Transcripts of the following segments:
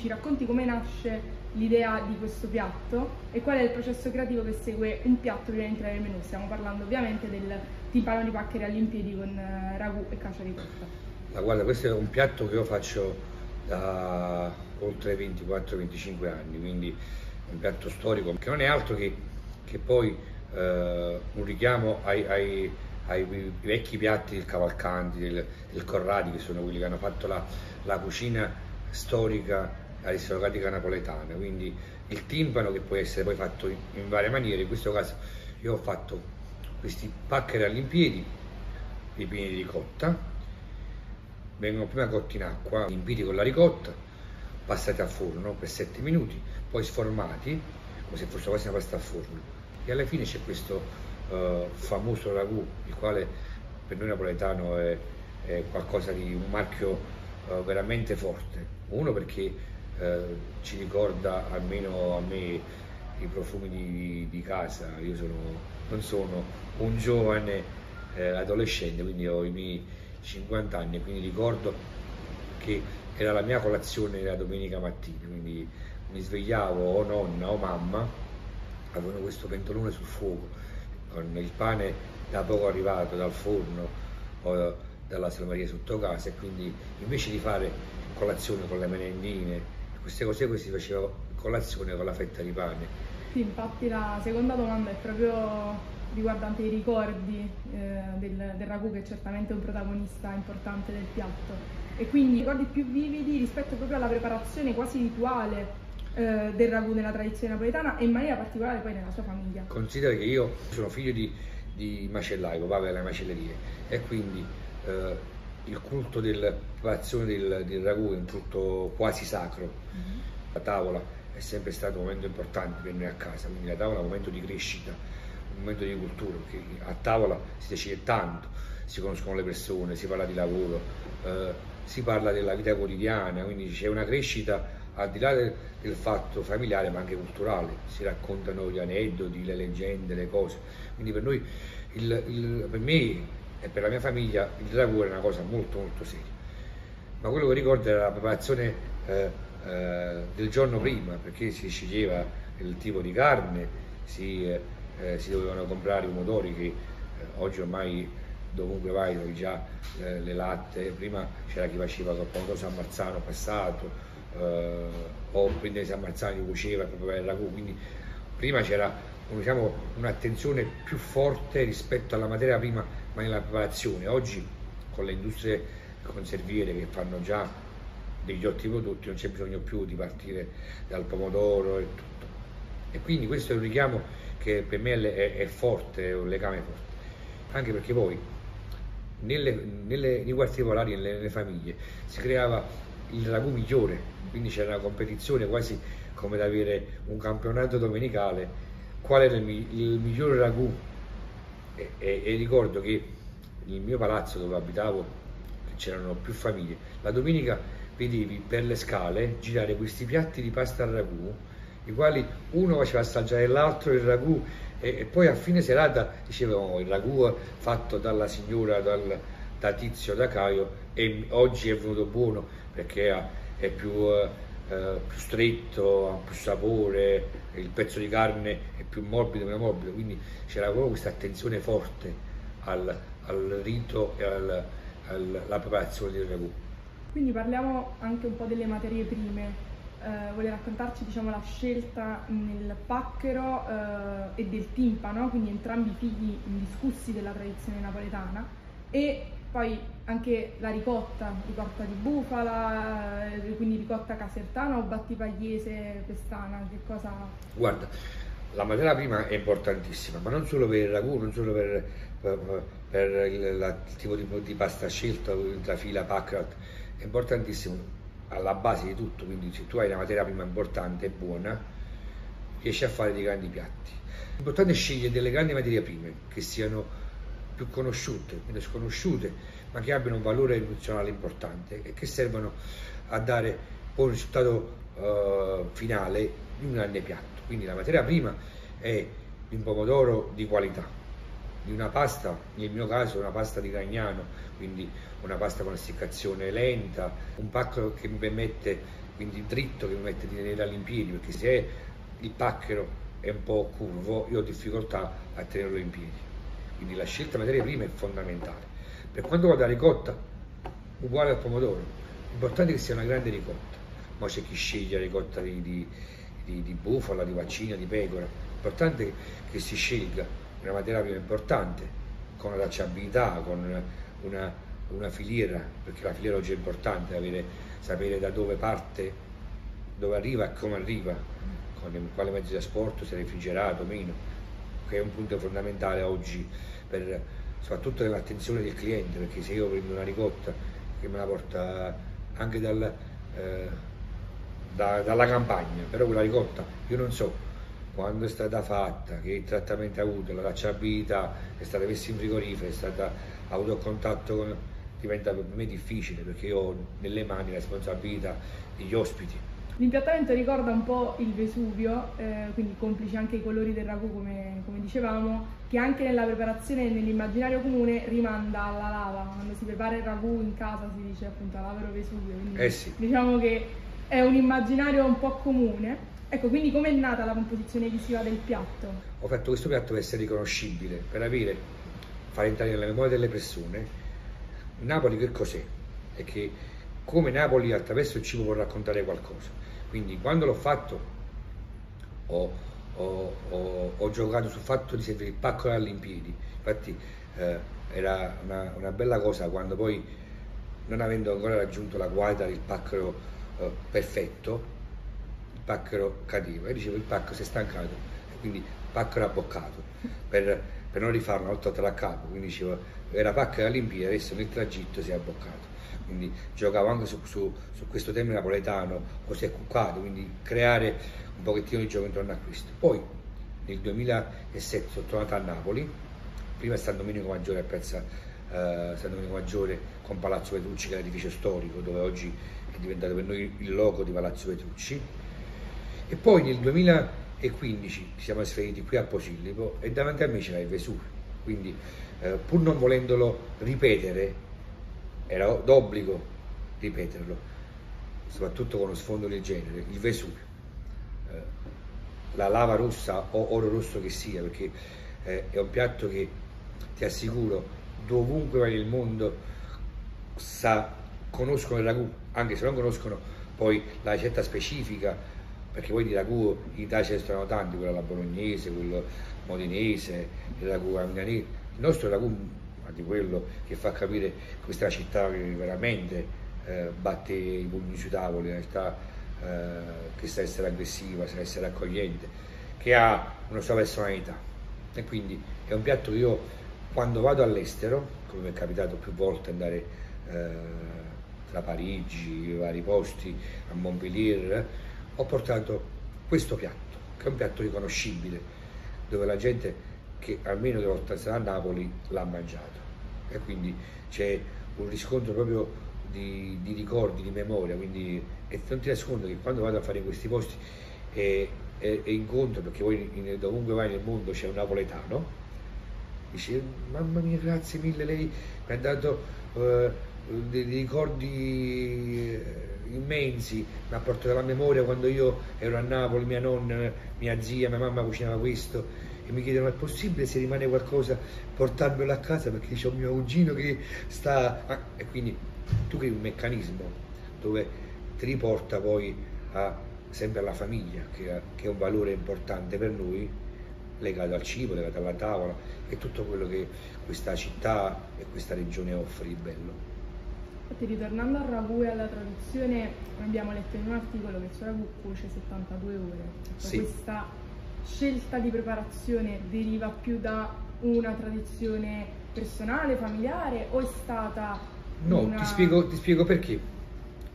ci racconti come nasce l'idea di questo piatto e qual è il processo creativo che segue un piatto prima di entrare nel menù. Stiamo parlando ovviamente del timpano di Paccheri all'impiedi con ragù e cacio ricotta. Guarda, questo è un piatto che io faccio da oltre 24-25 anni, quindi un piatto storico che non è altro che poi un richiamo ai vecchi piatti del Cavalcanti, del Corradi, che sono quelli che hanno fatto la cucina storica aristocratica napoletana. Quindi il timpano, che può essere poi fatto in varie maniere. In questo caso io ho fatto questi Paccheri all'impiedi ripieni di ricotta. Vengono prima cotti in acqua, riempiti con la ricotta, passati al forno per 7 minuti, poi sformati come se fosse quasi una pasta a forno. E alla fine c'è questo famoso ragù, il quale per noi napoletano è qualcosa di un marchio veramente forte. Uno, perché ci ricorda, almeno a me, i profumi di casa. Io non sono un giovane adolescente, quindi ho i miei 50 anni, quindi ricordo che era la mia colazione la domenica mattina, quindi mi svegliavo, o nonna o mamma avevano questo pentolone sul fuoco con il pane da poco arrivato dal forno o dalla salmaria sotto casa, e quindi invece di fare colazione con le merendine, queste cose, si faceva colazione con la fetta di pane. Sì, infatti la seconda domanda è proprio riguardante i ricordi del ragù, che è certamente un protagonista importante del piatto, e quindi i ricordi più vividi rispetto proprio alla preparazione quasi rituale del ragù nella tradizione napoletana e in maniera particolare poi nella sua famiglia. Considera che io sono figlio di macellai, papà aveva le macellerie, e quindi il culto della preparazione del ragù è un culto quasi sacro. La tavola è sempre stato un momento importante per noi a casa, quindi la tavola è un momento di crescita, un momento di cultura, perché a tavola si decide tanto, si conoscono le persone, si parla di lavoro, si parla della vita quotidiana, quindi c'è una crescita al di là del fatto familiare, ma anche culturale. Si raccontano gli aneddoti, le leggende, le cose. Quindi per noi, per me e per la mia famiglia, il ragù era una cosa molto molto seria. Ma quello che ricordo era la preparazione del giorno prima, perché si sceglieva il tipo di carne, si dovevano comprare i pomodori, che oggi ormai dovunque vai trovi già le latte. Prima c'era chi faceva col pomodoro San Marzano passato, o prendere San Marzano che cuoceva per preparare il ragù, quindi prima c'era diciamo, un'attenzione più forte rispetto alla materia prima, ma nella preparazione. Oggi con le industrie conserviere che fanno già degli ottimi prodotti non c'è bisogno più di partire dal pomodoro e tutto, e quindi questo è un richiamo che per me è forte, è un legame forte, anche perché poi nei quartieri popolari e nelle famiglie si creava il ragù migliore, quindi c'era una competizione quasi come da avere un campionato domenicale, qual era il migliore ragù. E ricordo che nel mio palazzo dove abitavo, c'erano più famiglie, la domenica vedevi per le scale girare questi piatti di pasta al ragù, i quali uno faceva assaggiare l'altro il ragù, e poi a fine serata dicevano il ragù fatto dalla signora, da Tizio, da Caio, e oggi è venuto buono perché è più stretto, ha più sapore, il pezzo di carne è più morbido, meno morbido, quindi c'era proprio questa attenzione forte al rito e alla preparazione del ragù. Quindi parliamo anche un po' delle materie prime. Vuole raccontarci, diciamo, la scelta nel pacchero e del timpano, quindi entrambi figli indiscussi della tradizione napoletana, e poi anche la ricotta di bufala, quindi ricotta casertana o battipagliese pestana, che cosa? Guarda, la materia prima è importantissima, ma non solo per il ragù, non solo per il tipo di pasta scelta, tra fila, pacchero, è importantissimo alla base di tutto. Quindi se tu hai una materia prima importante e buona, riesci a fare dei grandi piatti. L'importante è scegliere delle grandi materie prime che siano più conosciute, meno sconosciute, ma che abbiano un valore nutrizionale importante e che servano a dare poi un risultato finale di un grande piatto. Quindi la materia prima è un pomodoro di qualità, di una pasta, nel mio caso una pasta di Gragnano, quindi una pasta con essiccazione lenta, un pacco che mi permette quindi dritto, che mi mette di tenere all'impiedi, perché se il pacchero è un po' curvo io ho difficoltà a tenerlo in piedi, quindi la scelta materia prima è fondamentale. Per quanto riguarda la ricotta, uguale al pomodoro, l'importante è che sia una grande ricotta, ma c'è chi sceglie la ricotta di bufala, di vaccina, di pecora, l'importante è che si scelga una materia prima importante, con una tracciabilità, con una filiera, perché la filiera oggi è importante, sapere da dove parte, dove arriva e come arriva, con quale mezzo di trasporto, se è refrigerato o meno, che è un punto fondamentale oggi, soprattutto nell'attenzione del cliente, perché se io prendo una ricotta che me la porta anche dalla campagna, però quella ricotta io non so quando è stata fatta, che trattamento ha avuto, la tracciabilità, è stata messa in frigorifero, ha avuto contatto con, diventa per me difficile, perché io ho nelle mani la responsabilità degli ospiti. L'impiattamento ricorda un po' il Vesuvio, quindi complici anche i colori del ragù, come dicevamo, che anche nella preparazione e nell'immaginario comune rimanda alla lava. Quando si prepara il ragù in casa si dice appunto lavoro Vesuvio, quindi Sì. diciamo che è un immaginario un po' comune. Ecco, quindi com'è nata la composizione visiva del piatto? Ho fatto questo piatto per essere riconoscibile, per fare entrare nella memoria delle persone. Napoli che cos'è? È che come Napoli attraverso il cibo può raccontare qualcosa. Quindi quando l'ho fatto ho giocato sul fatto di servire il pacco all'impiedi. Infatti era una bella cosa quando poi, non avendo ancora raggiunto la qualità del pacco perfetto, il pacco cadeva e dicevo il pacco si è stancato, e quindi il pacco era boccato per non rifarlo una volta da capo, quindi dicevo era pacco all'impiedi, adesso nel tragitto si è abboccato. Quindi giocavo anche su questo termine napoletano, o si è cuccato, quindi creare un pochettino di gioco intorno a questo. Poi nel 2007 sono tornato a Napoli, prima è San Domenico Maggiore a piazza San Domenico Maggiore con Palazzo Petrucci, che è l'edificio storico dove oggi è diventato per noi il logo di Palazzo Petrucci, e poi nel 2015 siamo trasferiti qui a Posillipo e davanti a me c'era il Vesuvio, quindi pur non volendolo ripetere era d'obbligo ripeterlo, soprattutto con uno sfondo del genere, il Vesuvio, la lava rossa o oro rosso che sia, perché è un piatto che ti assicuro dovunque vai nel mondo conoscono il ragù, anche se non conoscono poi la ricetta specifica, perché poi di ragù in Italia ce ne sono tanti, quello alla bolognese, quello modinese, il ragù milanese. Il nostro ragù, di quello che fa capire questa città che veramente batte i pugni sui tavoli, una città che sa essere aggressiva, sa essere accogliente, che ha una sua personalità, e quindi è un piatto che io quando vado all'estero, come mi è capitato più volte andare tra Parigi, i vari posti, a Montpellier, ho portato questo piatto, che è un piatto riconoscibile, dove la gente che almeno 2 volte sarà a Napoli l'ha mangiato, e quindi c'è un riscontro proprio di ricordi, di memoria, quindi e non ti nascondo che quando vado a fare questi posti e incontro, perché poi dovunque vai nel mondo c'è un napoletano, dice mamma mia grazie mille, lei mi ha dato dei ricordi immensi, mi ha portato alla memoria quando io ero a Napoli, mia nonna, mia zia, mia mamma cucinava questo, e mi chiedono: è possibile, se rimane qualcosa, portarmelo a casa, perché c'è un mio cugino che sta... E quindi tu crei un meccanismo dove ti riporta poi sempre alla famiglia, che è un valore importante per noi, legato al cibo, legato alla tavola, e tutto quello che questa città e questa regione offre di bello. Infatti, ritornando al ragù e alla traduzione, abbiamo letto in un articolo che il suo ragù cuoce 72 ore. Sì. Questa scelta di preparazione deriva più da una tradizione personale, familiare, o è stata ti spiego perché.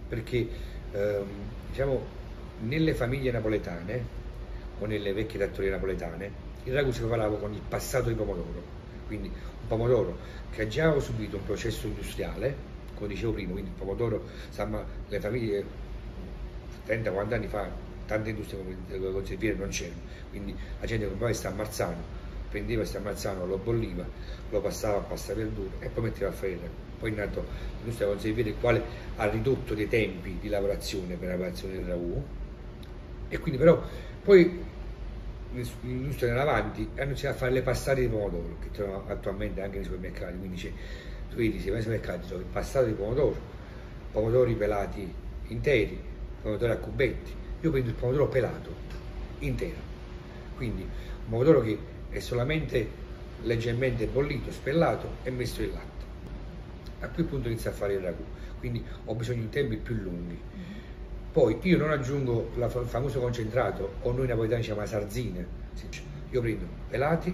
Perché diciamo, nelle famiglie napoletane o nelle vecchie trattorie napoletane il ragù si preparava con il passato di pomodoro, quindi un pomodoro che ha già subito un processo industriale, come dicevo prima, quindi il pomodoro, le famiglie 30-40 anni fa tante industrie come conserviere non c'erano, quindi la gente comprava questo ammarzano, prendeva questo ammarzano, lo bolliva, lo passava a pasta verdura e poi metteva a fare il ragù. poi è nato l'industria della conserveria, il quale ha ridotto dei tempi di lavorazione per la preparazione del ragù, e quindi però poi l'industria è andata avanti e hanno iniziato a fare le passate di pomodoro che troviamo attualmente anche nei supermercati, quindi tu vedi, se vai nei supermercati trovi passate di pomodoro, pomodori pelati interi, pomodori a cubetti. Io prendo il pomodoro pelato intero, quindi un pomodoro che è solamente leggermente bollito, spellato e messo in latte. A quel punto inizio a fare il ragù, quindi ho bisogno di tempi più lunghi. Poi io non aggiungo il famoso concentrato, o noi napoletani chiamiamo sarzine. Io prendo pelati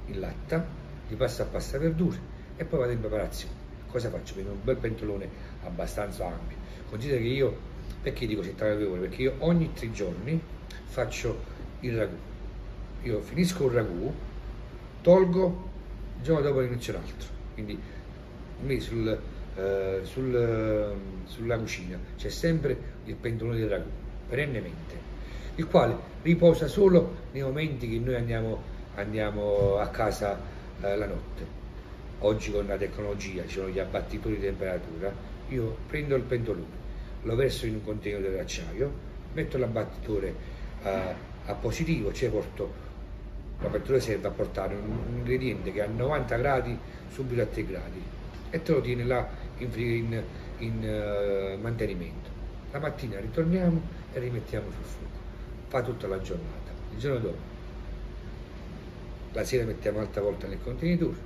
in latta, li passo a pasta verdure e poi vado in preparazione. Cosa faccio? Prendo un bel pentolone abbastanza ampio. Considera che io, perché dico 72 ore? Perché io ogni 3 giorni faccio il ragù. Io finisco un ragù, tolgo, il giorno dopo ne inizio un altro. Quindi sulla cucina c'è sempre il pentolone del ragù, perennemente, il quale riposa solo nei momenti che noi andiamo a casa la notte. Oggi con la tecnologia ci sono gli abbattitori di temperatura, io prendo il pentolone, lo verso in un contenitore d'acciaio, metto l'abbattitore a positivo, cioè l'abbattitore serve a portare un ingrediente che a 90 gradi subito a 3 gradi e te lo tiene là in mantenimento. La mattina ritorniamo e rimettiamo sul fuoco, fa tutta la giornata. Il giorno dopo, la sera mettiamo un'altra volta nel contenitore,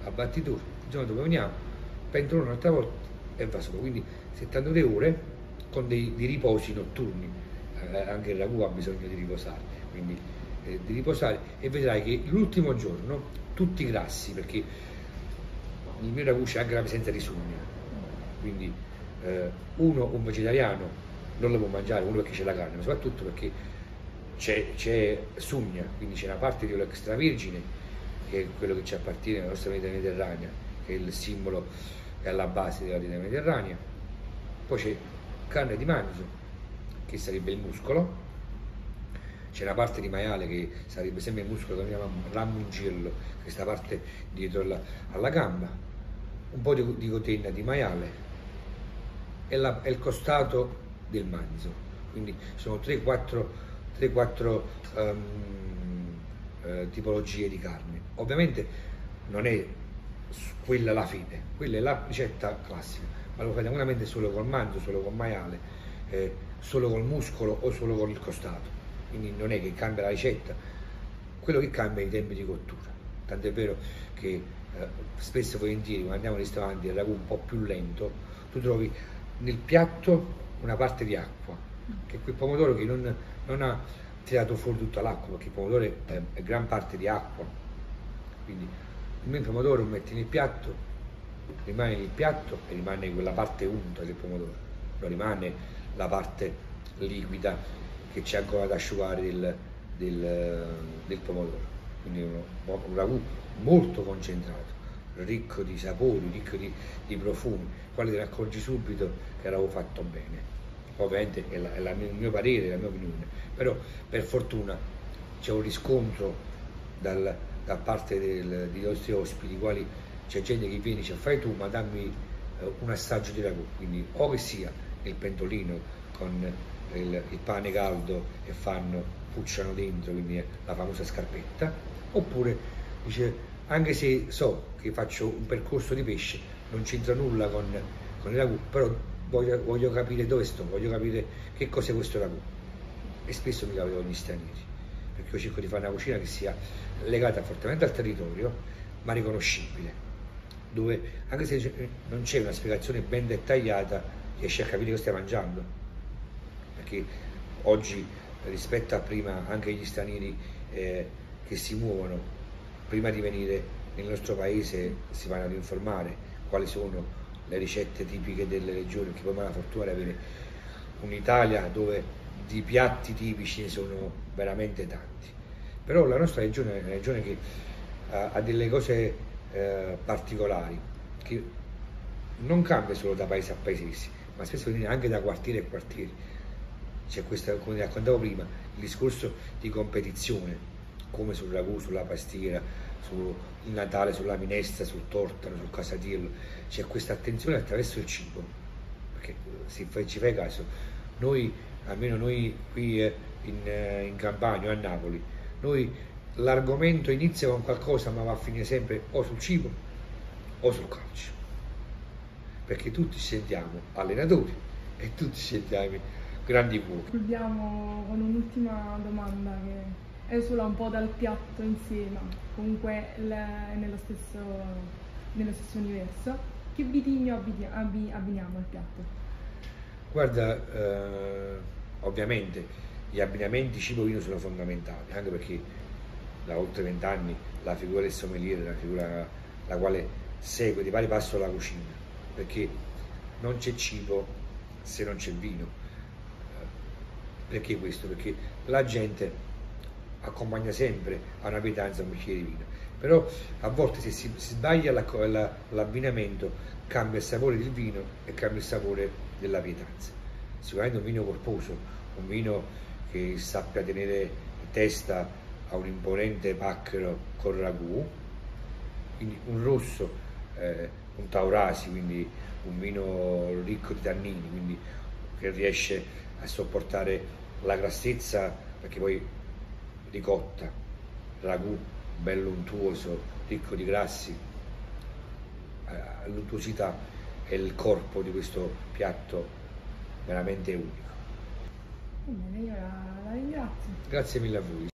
abbattitore, il giorno dopo veniamo, pentolone un'altra volta e va sopra. Quindi 72 ore con dei riposi notturni, anche il ragù ha bisogno di riposare, quindi di riposare, e vedrai che l'ultimo giorno tutti i grassi, perché il mio ragù c'è anche la presenza di sugna, quindi un vegetariano non lo può mangiare, uno perché c'è la carne, ma soprattutto perché c'è sugna, quindi c'è una parte di olio extravergine che è quello che ci appartiene alla nostra dieta mediterranea, che è il simbolo e alla base della dieta mediterranea. Poi c'è carne di manzo, che sarebbe il muscolo, c'è una parte di maiale che sarebbe sempre il muscolo che chiamiamo ramungillo, questa parte dietro alla gamba, un po' di cotenna di maiale e il costato del manzo. Quindi sono 3-4 tipologie di carne. Ovviamente non è quella la fine, quella è la ricetta classica, ma lo fai tranquillamente solo col manzo, solo col maiale, solo col muscolo o solo con il costato. Quindi non è che cambia la ricetta, quello che cambia è i tempi di cottura. Tant'è vero che spesso e volentieri quando andiamo nei ristoranti il ragù un po' più lento, tu trovi nel piatto una parte di acqua, che è quel pomodoro che non ha tirato fuori tutta l'acqua, perché il pomodoro è gran parte di acqua. Quindi il pomodoro lo metti nel piatto, rimane nel piatto e rimane quella parte unta del pomodoro, non rimane la parte liquida che c'è ancora da asciugare del pomodoro. Quindi un ragù molto concentrato, ricco di sapori, ricco di profumi, quali ti accorgi subito che l'avevo fatto bene. Ovviamente è il mio parere, la mia opinione, però per fortuna c'è un riscontro da parte dei nostri ospiti, quali c'è gente che viene e dice fai tu, ma dammi un assaggio di ragù, quindi o che sia nel pentolino con il pane caldo e pucciano dentro, quindi la famosa scarpetta, oppure dice anche se so che faccio un percorso di pesce, non c'entra nulla con il ragù, però voglio capire dove sto, voglio capire che cos'è questo ragù. E spesso mi capita con gli stranieri, perché io cerco di fare una cucina che sia legata fortemente al territorio, ma riconoscibile, dove anche se non c'è una spiegazione ben dettagliata, riesci a capire cosa stai mangiando. Perché oggi rispetto a prima anche gli stranieri che si muovono, prima di venire nel nostro paese si vanno ad informare quali sono le ricette tipiche delle regioni, perché poi abbiamo la fortuna di avere un'Italia dove di piatti tipici ne sono veramente tanti. Però la nostra regione è una regione che ha delle cose particolari, che non cambia solo da paese a paese, ma spesso viene anche da quartiere a quartiere. C'è questo, come raccontavo prima, il discorso di competizione, come sul ragù, sulla pastiera, sul Natale, sulla minestra, sul tortano, sul casatiello, c'è questa attenzione attraverso il cibo, perché ci fai caso, noi, almeno noi qui in Campania, a Napoli, noi l'argomento inizia con qualcosa ma va a finire sempre o sul cibo o sul calcio, perché tutti ci sentiamo allenatori e tutti ci sentiamo grandi cuochi. Chiudiamo con un'ultima domanda che esula un po' dal piatto insieme, comunque è nello stesso universo. Che vitigno abbiniamo al piatto? Guarda, ovviamente gli abbinamenti cibo-vino sono fondamentali, anche perché da oltre 20 anni la figura del sommelier è una figura la quale segue di pari passo la cucina, perché non c'è cibo se non c'è vino. Perché questo? Perché la gente accompagna sempre a una pietanza un bicchiere di vino, però a volte se si sbaglia l'abbinamento cambia il sapore del vino e cambia il sapore della pietanza. Sicuramente un vino corposo, un vino che sappia tenere testa a un imponente pacchero con ragù, quindi un rosso, un Taurasi, quindi un vino ricco di tannini, quindi che riesce a sopportare la grassezza, perché poi ricotta, ragù bello untuoso, ricco di grassi, l'untuosità e il corpo di questo piatto veramente unico. Bene, io la ringrazio. Grazie mille a voi.